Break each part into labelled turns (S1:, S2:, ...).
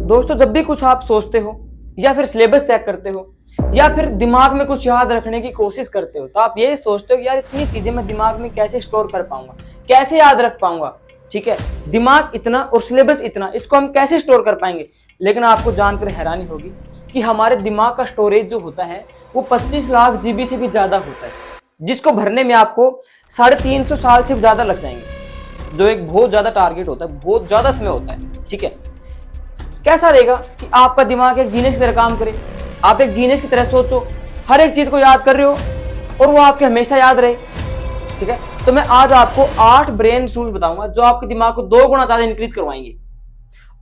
S1: दोस्तों, जब भी कुछ आप सोचते हो या फिर सिलेबस चेक करते हो या फिर दिमाग में कुछ याद रखने की कोशिश करते हो तो आप ये सोचते हो कि यार इतनी चीजें मैं दिमाग में कैसे स्टोर कर पाऊंगा, कैसे याद रख पाऊंगा। ठीक है, दिमाग इतना और सिलेबस इतना, इसको हम कैसे स्टोर कर पाएंगे। लेकिन आपको जानकर हैरानी होगी कि हमारे दिमाग का स्टोरेज जो होता है वो 25 लाख जीबी से भी ज्यादा होता है, जिसको भरने में आपको 350 साल से ज्यादा लग जाएंगे, जो एक बहुत ज्यादा टारगेट होता है, बहुत ज्यादा समय होता है। ठीक है, कैसा रहेगा कि आपका दिमाग एक जीनियस की तरह काम करे, आप एक जीनियस की तरह सोचो, हर एक चीज को याद कर रहे हो और वो आपके हमेशा याद रहे। ठीक है, तो मैं आज आपको 8 ब्रेन रूल्स बताऊंगा जो आपके दिमाग को 2 गुना ज्यादा इंक्रीज करवाएंगे।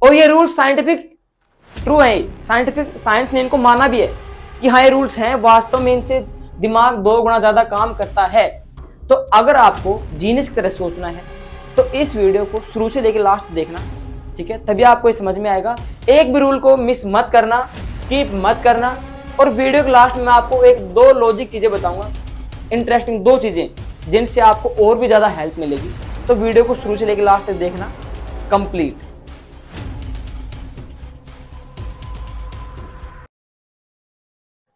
S1: और ये रूल्स साइंटिफिक ट्रू है, साइंटिफिक साइंस ने इनको माना भी है कि हाँ ये रूल्स हैं, वास्तव में इनसे दिमाग 2 गुना ज्यादा काम करता है। तो अगर आपको जीनियस की तरह सोचना है तो इस वीडियो को शुरू से लेकर लास्ट देखना। ठीक है, तभी आपको ये समझ में आएगा। एक भी रूल को मिस मत करना, स्किप मत करना। और वीडियो के लास्ट में आपको 2 लॉजिक चीजें बताऊंगा, इंटरेस्टिंग 2 चीजें जिनसे आपको और भी ज्यादा हेल्प मिलेगी। तो वीडियो को शुरू से लेकर लास्ट तक देखना कंप्लीट।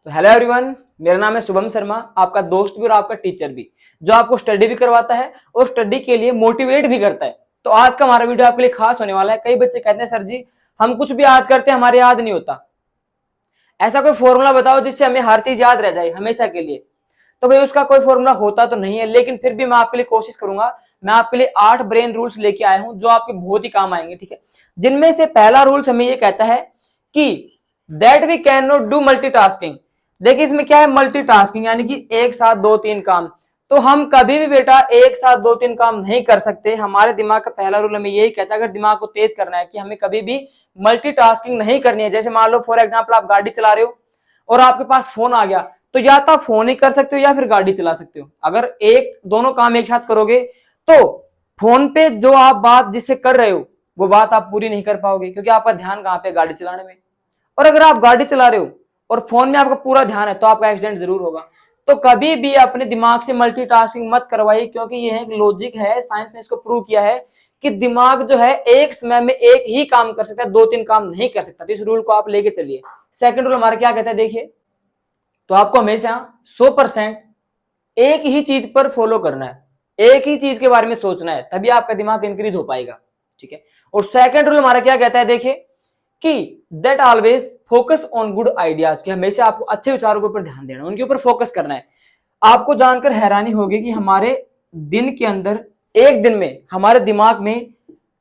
S1: तो हेलो एवरीवन, मेरा नाम है शुभम शर्मा, आपका दोस्त भी और आपका टीचर भी, जो आपको स्टडी भी करवाता है और स्टडी के लिए मोटिवेट भी करता है। तो आज का हमारा वीडियो आपके लिए खास होने वाला है। कई बच्चे कहते हैं सर जी हम कुछ भी याद करते हैं हमारे याद नहीं होता, ऐसा कोई फॉर्मूला बताओ जिससे हमें हर चीज याद रह जाए हमेशा के लिए। तो भाई उसका कोई फॉर्मूला होता तो नहीं है, लेकिन फिर भी मैं आपके लिए कोशिश करूंगा। मैं आपके लिए 8 ब्रेन रूल्स लेके आया हूं जो आपके बहुत ही काम आएंगे। ठीक है, जिनमें से पहला रूल्स हमें ये कहता है कि that we can not do multitasking. देखिए इसमें क्या है, मल्टीटास्किंग यानी कि एक साथ 2-3 काम। तो हम कभी भी बेटा एक साथ 2-3 काम नहीं कर सकते। हमारे दिमाग का पहला रूल हमें यही कहता है, अगर दिमाग को तेज करना है, कि हमें कभी भी मल्टीटास्किंग नहीं करनी है। जैसे मान लो फॉर एग्जांपल आप गाड़ी चला रहे हो और आपके पास फोन आ गया, तो या तो आप फोन ही कर सकते हो या फिर गाड़ी चला सकते हो। अगर दोनों काम एक साथ करोगे तो फोन पे जो आप बात जिससे कर रहे हो वो बात आप पूरी नहीं कर पाओगे, क्योंकि आपका ध्यान कहां पे, गाड़ी चलाने में। और अगर आप गाड़ी चला रहे हो और फोन में आपका पूरा ध्यान है तो आपका एक्सीडेंट जरूर होगा। तो कभी भी अपने दिमाग से मल्टीटास्किंग मत करवाइए, क्योंकि यह एक लॉजिक है, साइंस ने इसको प्रूव किया है कि दिमाग जो है एक समय में एक ही काम कर सकता है, 2-3 काम नहीं कर सकता। तो इस रूल को आप लेके चलिए। सेकंड रूल हमारा क्या कहता है, देखिए, तो आपको हमेशा 100% एक ही चीज पर फॉलो करना है, एक ही चीज के बारे में सोचना है, तभी आपका दिमाग इंक्रीज हो पाएगा। ठीक है, और सेकंड रूल हमारा क्या कहता है, देखिए कि that always focus on good ideas, कि हमेशा आपको अच्छे विचारों के ऊपर ध्यान देना, उनके ऊपर फोकस करना है। आपको जानकर हैरानी होगी कि हमारे दिन के अंदर, एक दिन में हमारे दिमाग में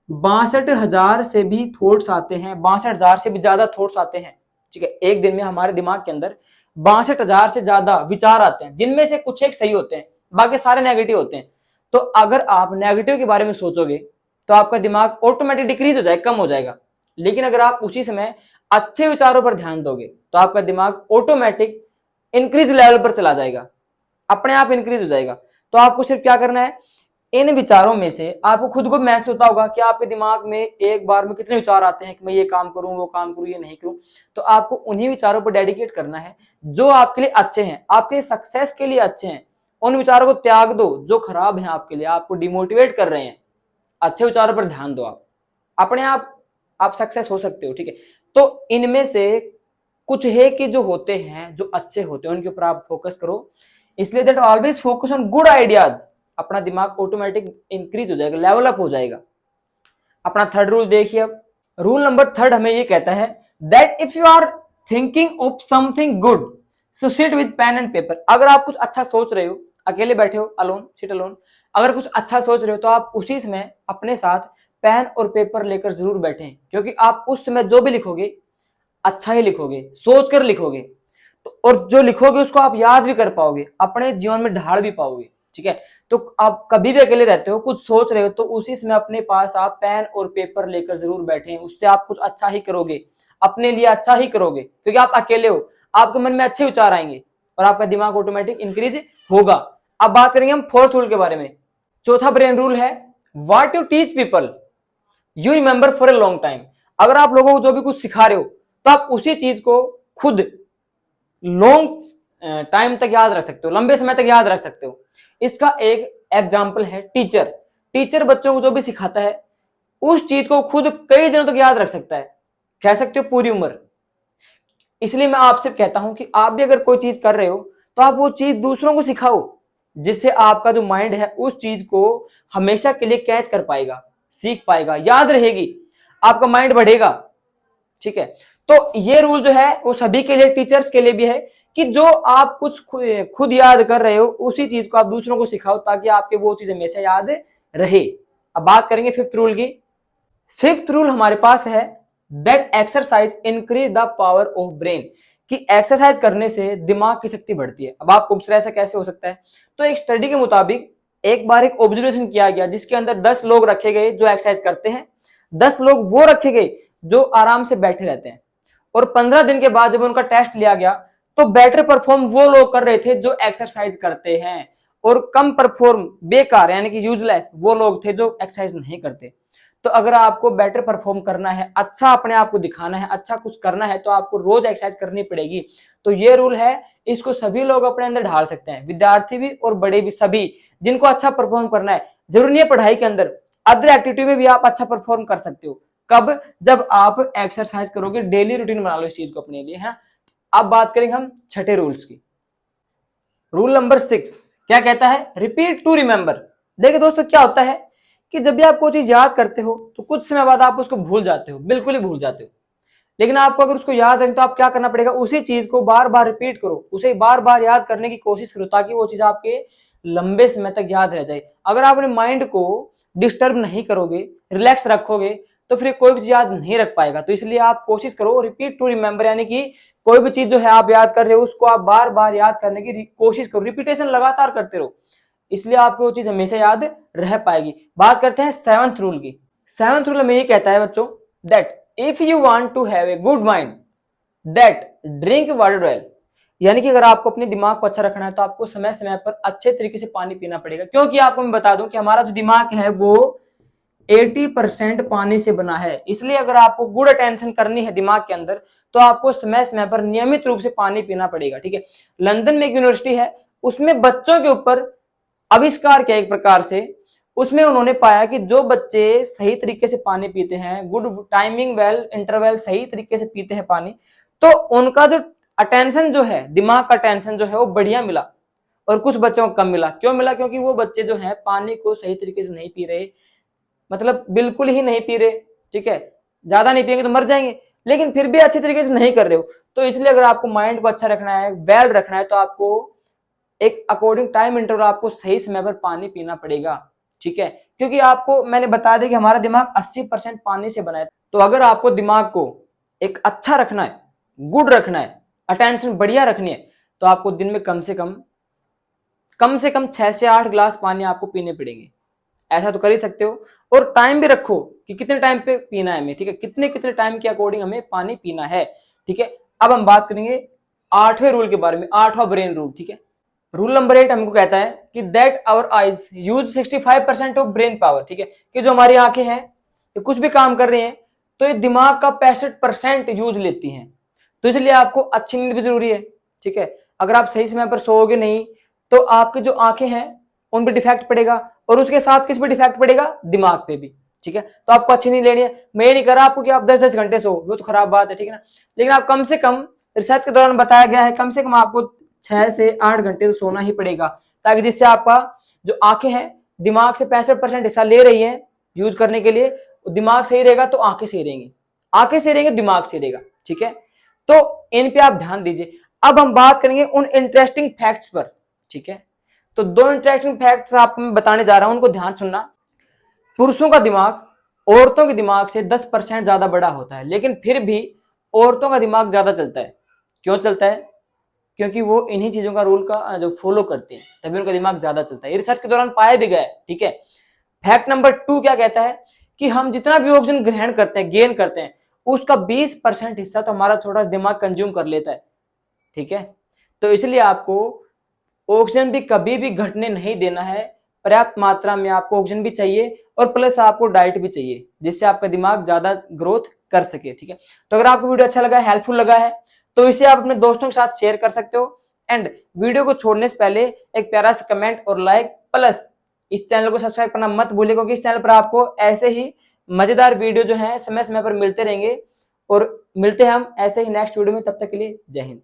S1: 62,000 से भी थॉट्स आते हैं, 62,000 से भी ज्यादा थॉट्स आते हैं। ठीक है, एक दिन में हमारे दिमाग के अंदर 62,000 से ज्यादा विचार आते हैं, जिनमें से कुछ एक सही होते हैं, बाकी सारे नेगेटिव होते हैं। तो अगर आप नेगेटिव के बारे में सोचोगे तो आपका दिमाग ऑटोमेटिक डिक्रीज हो जाएगा, कम हो जाएगा। लेकिन अगर आप उसी समय अच्छे विचारों पर ध्यान दोगे तो आपका दिमाग ऑटोमेटिक इंक्रीज लेवल पर चला जाएगा, अपने आप इंक्रीज हो जाएगा। तो आपको सिर्फ क्या करना है, इन विचारों में से आपको खुद को महसूस होता होगा कि आपके दिमाग में एक बार में कितने विचार आते हैं कि मैं ये काम करूं, वो काम करूं, ये नहीं करूं। तो आपको उन्हीं विचारों पर डेडिकेट करना है जो आपके लिए अच्छे हैं, आपके सक्सेस के लिए अच्छे हैं। उन विचारों को त्याग दो जो खराब हैं आपके लिए, आपको डिमोटिवेट कर रहे हैं। अच्छे विचारों पर ध्यान दो, आप अपने आप सक्सेस हो सकते हो। ठीक है, तो इनमें से कुछ है कि जो होते हैं, जो अच्छे होते हैं, उनके ऊपर आप फोकस करो। इसलिए that always focus on good ideas, अपना दिमाग ऑटोमेटिक इंक्रीज हो जाएगा, लेवल अप हो जाएगा। अपना थर्ड रूल देखिए। अब रूल नंबर 3 हमें ये कहता है that if you are thinking of something good so sit with pen and paper. अगर आप कुछ अच्छा सोच रहे हो, अकेले बैठे हो, अलोन, सिट अलोन, अगर कुछ अच्छा सोच रहे हो तो आप उसी समय अपने साथ पेन और पेपर लेकर जरूर बैठें, क्योंकि आप उस समय जो भी लिखोगे अच्छा ही लिखोगे, सोच कर लिखोगे। तो और जो लिखोगे उसको आप याद भी कर पाओगे, अपने जीवन में ढाल भी पाओगे। ठीक है, तो आप कभी भी अकेले रहते हो, कुछ सोच रहे हो, तो उसी समय अपने पास आप पेन और पेपर लेकर जरूर बैठें। उससे आप कुछ अच्छा ही करोगे, अपने लिए अच्छा ही करोगे, क्योंकि आप अकेले हो, आपके मन में अच्छे विचार आएंगे और आपका दिमाग ऑटोमेटिक इंक्रीज होगा। अब बात करेंगे हम फोर्थ रूल के बारे में। चौथा ब्रेन रूल है what you teach people you remember for a long time. अगर आप लोगों को जो भी कुछ सिखा रहे हो तो आप उसी चीज को खुद लॉन्ग टाइम तक याद रख सकते हो, लंबे समय तक याद रख सकते हो। इसका एक एग्जाम्पल है टीचर। टीचर बच्चों को जो भी सिखाता है उस चीज को खुद कई दिनों तक याद रख सकता है। कह सकते हो पूरी उम्र। इसलिए मैं आपसे कहता हूं कि आप भी अगर कोई चीज कर रहे हो तो आप वो चीज दूसरों को सिखाओ, जिससे आपका जो माइंड है उस चीज को हमेशा के लिए कैच कर पाएगा, सीख पाएगा, याद रहेगी, आपका माइंड बढ़ेगा। ठीक है, तो ये रूल जो है वो सभी के लिए, टीचर्स के लिए भी है कि जो आप कुछ खुद याद कर रहे हो उसी चीज को आप दूसरों को सिखाओ, ताकि आपके वो चीज हमेशा याद रहे। अब बात करेंगे फिफ्थ रूल की। फिफ्थ रूल हमारे पास है that exercise increase the power of brain, कि एक्सरसाइज करने से दिमाग की शक्ति बढ़ती है। अब आपको पूछ रहे ऐसा कैसे हो सकता है, तो एक स्टडी के मुताबिक एक बार एक ऑब्जर्वेशन किया गया जिसके अंदर 10 लोग रखे गए जो एक्सरसाइज करते हैं, 10 लोग वो रखे गए जो आराम से बैठे रहते हैं, और 15 दिन के बाद जब उनका टेस्ट लिया गया तो बेटर परफॉर्म वो लोग कर रहे थे जो एक्सरसाइज करते हैं, और कम परफॉर्म, बेकार यानी कि यूजलेस वो लोग थे जो एक्सरसाइज नहीं करते। तो अगर आपको बेटर परफॉर्म करना है, अच्छा अपने आप को दिखाना है, अच्छा कुछ करना है, तो आपको रोज एक्सरसाइज करनी पड़ेगी। तो ये रूल है, इसको सभी लोग अपने अंदर ढाल सकते हैं, विद्यार्थी भी और बड़े भी, सभी जिनको अच्छा परफॉर्म करना है। जरूरी नहीं है पढ़ाई के अंदर, अदर एक्टिविटी में भी आप अच्छा परफॉर्म कर सकते हो। कब? जब आप एक्सरसाइज करोगे, डेली रूटीन बना लो इस चीज को अपने लिए, है। अब बात करेंगे हम छठे रूल्स की। रूल नंबर 6 क्या कहता है? Repeat to remember. देखिए दोस्तों, क्या होता है कि जब भी आप कोई चीज याद करते हो तो कुछ समय बाद आप उसको भूल जाते हो, बिल्कुल ही भूल जाते हो। लेकिन आपको अगर उसको याद रखें तो आप क्या करना पड़ेगा, उसी चीज को बार बार रिपीट करो, उसे बार बार याद करने की कोशिश करो, ताकि वो चीज आपके लंबे समय तक याद रह जाए। अगर आप अपने माइंड को डिस्टर्ब नहीं करोगे, रिलैक्स रखोगे, तो फिर कोई भी चीज याद नहीं रख पाएगा। तो इसलिए आप कोशिश करो रिपीट टू रिमेंबर, यानी कि कोई भी चीज जो है आप याद कर रहे हो उसको आप बार बार याद करने की कोशिश करो, रिपीटेशन लगातार करते रहो, इसलिए आपको वो चीज हमेशा याद रह पाएगी। बात करते हैं सेवंथ रूल की। सेवंथ रूल में ये कहता है बच्चों, that if you want to have a good mind that drink water well, यानी कि अगर आपको अपने दिमाग को अच्छा रखना है तो आपको समय समय पर अच्छे तरीके से पानी पीना पड़ेगा। क्योंकि आपको मैं बता दूं कि हमारा जो दिमाग है वो 80% पानी से बना है। इसलिए अगर आपको गुड अटेंशन करनी है दिमाग के अंदर तो आपको समय समय पर नियमित रूप से पानी पीना पड़ेगा। ठीक है, लंदन में एक यूनिवर्सिटी है, उसमें बच्चों के ऊपर आविष्कार किया एक प्रकार से। उसमें उन्होंने पाया कि जो बच्चे सही तरीके से पानी पीते हैं, गुड टाइमिंग वेल इंटरवल, सही तरीके से पीते हैं पानी, तो उनका जो अटेंशन जो है, दिमाग का अटेंशन जो है वो बढ़िया मिला, और कुछ बच्चों को कम मिला। क्यों मिला? क्योंकि वो बच्चे जो है पानी को सही तरीके से नहीं पी रहे, मतलब बिल्कुल ही नहीं पी रहे। ठीक है, ज्यादा नहीं पिएंगे तो मर जाएंगे, लेकिन फिर भी अच्छे तरीके से नहीं कर रहे हो। तो इसलिए अगर आपको माइंड को अच्छा रखना है, वेल रखना है, तो आपको एक अकॉर्डिंग टाइम इंटरवल आपको सही समय पर पानी पीना पड़ेगा। ठीक है, क्योंकि आपको मैंने बता दिया कि हमारा दिमाग 80% पानी से बना है। तो अगर आपको दिमाग को एक अच्छा रखना है, गुड रखना है, अटेंशन बढ़िया रखनी है, तो आपको दिन में कम से कम 6 से 8 गिलास पानी आपको पीने पड़ेंगे। ऐसा तो कर ही सकते हो, और टाइम भी रखो कि कितने टाइम पे पीना है हमें। ठीक है, कितने कितने टाइम के अकॉर्डिंग हमें पानी पीना है। ठीक है, अब हम बात करेंगे 8वें रूल के बारे में, 8वां ब्रेन रूल। ठीक है, रूल नंबर 8 हमको कहता है कि that our eyes use 65% of brain power. ठीक है, कि जो हमारी आंखें हैं ये कुछ भी काम कर रही हैं तो ये दिमाग का 65% यूज लेती हैं। तो इसलिए आपको अच्छी नींद भी जरूरी है। ठीक है, अगर आप सही समय पर सोओगे नहीं तो आपकी जो आंखें हैं उन पर डिफेक्ट पड़ेगा, और उसके साथ किस पे डिफेक्ट पड़ेगा? दिमाग पे भी। ठीक है, तो आपको अच्छी नींद लेनी है। मैं ये नहीं कर रहा आपको कि आप 10-10 घंटे सो, वो तो खराब बात है। ठीक है ना, लेकिन आप कम से कम, रिसर्च के दौरान बताया गया है, कम से कम आपको 6 से 8 घंटे तो सोना ही पड़ेगा, ताकि जिससे आपका जो आंखें हैं दिमाग से 65% हिस्सा ले रही है यूज करने के लिए, दिमाग सही रहेगा तो आंखें सही रहेंगी, आंखें सही रहेंगे दिमाग सही रहेगा। ठीक है, तो इन पे आप ध्यान दीजिए। अब हम बात करेंगे उन इंटरेस्टिंग फैक्ट्स पर। ठीक है, तो 2 इंटरेस्टिंग फैक्ट्स आपको मैं बताने जा रहा हूं, उनको ध्यान सुनना। पुरुषों का दिमाग औरतों के दिमाग से 10% ज्यादा बड़ा होता है, लेकिन फिर भी औरतों का दिमाग ज्यादा चलता है। क्यों चलता है? क्योंकि वो इन्हीं चीजों का रूल का जो फॉलो करते हैं, तभी उनका दिमाग ज्यादा चलता है। ये रिसर्च के दौरान पाया भी गया है। ठीक है, फैक्ट नंबर 2 क्या कहता है कि हम जितना भी ऑक्सीजन ग्रहण करते हैं, गेन करते हैं, उसका 20% हिस्सा तो हमारा छोटा दिमाग कंज्यूम कर लेता है। ठीक है, तो इसलिए आपको ऑक्सीजन भी कभी भी घटने नहीं देना है। पर्याप्त मात्रा में आपको ऑक्सीजन भी चाहिए, और प्लस आपको डाइट भी चाहिए, जिससे आपका दिमाग ज्यादा ग्रोथ कर सके। ठीक है, तो अगर आपको वीडियो अच्छा लगा है, हेल्पफुल लगा है, तो इसे आप अपने दोस्तों के साथ शेयर कर सकते हो। एंड वीडियो को छोड़ने से पहले एक प्यारा सा कमेंट और लाइक, प्लस इस चैनल को सब्सक्राइब करना मत भूलिए, क्योंकि इस चैनल पर आपको ऐसे ही मजेदार वीडियो जो है समय समय पर मिलते रहेंगे, और मिलते हैं हम ऐसे ही नेक्स्ट वीडियो में, तब तक के लिए जय हिंद।